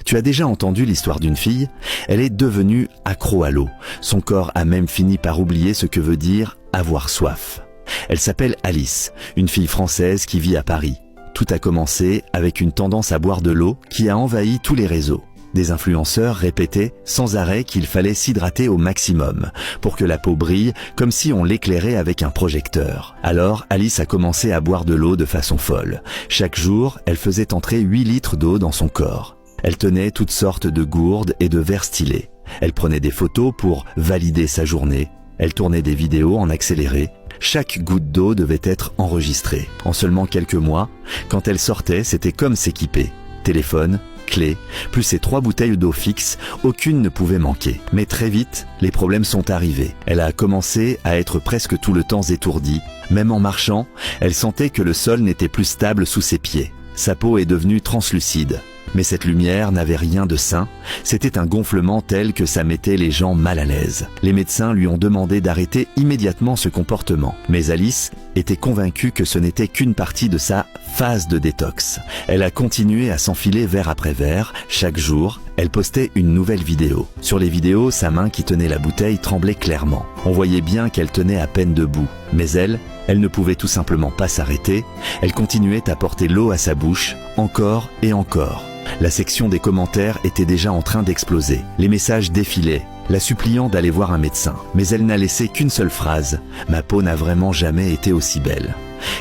Tu as déjà entendu l'histoire d'une fille? Elle est devenue accro à l'eau. Son corps a même fini par oublier ce que veut dire avoir soif. Elle s'appelle Alice, une fille française qui vit à Paris. Tout a commencé avec une tendance à boire de l'eau qui a envahi tous les réseaux. Des influenceurs répétaient sans arrêt qu'il fallait s'hydrater au maximum pour que la peau brille comme si on l'éclairait avec un projecteur. Alors Alice a commencé à boire de l'eau de façon folle. Chaque jour, elle faisait entrer 8 litres d'eau dans son corps. Elle tenait toutes sortes de gourdes et de verres stylés. Elle prenait des photos pour valider sa journée. Elle tournait des vidéos en accéléré. Chaque goutte d'eau devait être enregistrée. En seulement quelques mois, quand elle sortait, c'était comme s'équiper. Téléphone, clé, plus ces 3 bouteilles d'eau fixes, aucune ne pouvait manquer. Mais très vite, les problèmes sont arrivés. Elle a commencé à être presque tout le temps étourdie. Même en marchant, elle sentait que le sol n'était plus stable sous ses pieds. Sa peau est devenue translucide. Mais cette lumière n'avait rien de sain, c'était un gonflement tel que ça mettait les gens mal à l'aise. Les médecins lui ont demandé d'arrêter immédiatement ce comportement. Mais Alice était convaincue que ce n'était qu'une partie de sa phase de détox. Elle a continué à s'enfiler verre après verre. Chaque jour, elle postait une nouvelle vidéo. Sur les vidéos, sa main qui tenait la bouteille tremblait clairement. On voyait bien qu'elle tenait à peine debout. Mais elle ne pouvait tout simplement pas s'arrêter. Elle continuait à porter l'eau à sa bouche, encore et encore. La section des commentaires était déjà en train d'exploser. Les messages défilaient, la suppliant d'aller voir un médecin. Mais elle n'a laissé qu'une seule phrase. « Ma peau n'a vraiment jamais été aussi belle ».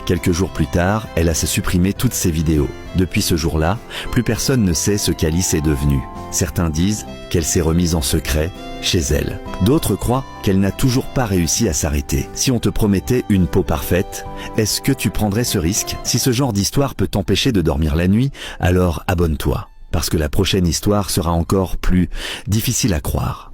Quelques jours plus tard, elle a supprimé toutes ses vidéos. Depuis ce jour-là, plus personne ne sait ce qu'Alice est devenue. Certains disent qu'elle s'est remise en secret chez elle. D'autres croient qu'elle n'a toujours pas réussi à s'arrêter. Si on te promettait une peau parfaite, est-ce que tu prendrais ce risque? Si ce genre d'histoire peut t'empêcher de dormir la nuit, alors abonne-toi. Parce que la prochaine histoire sera encore plus difficile à croire.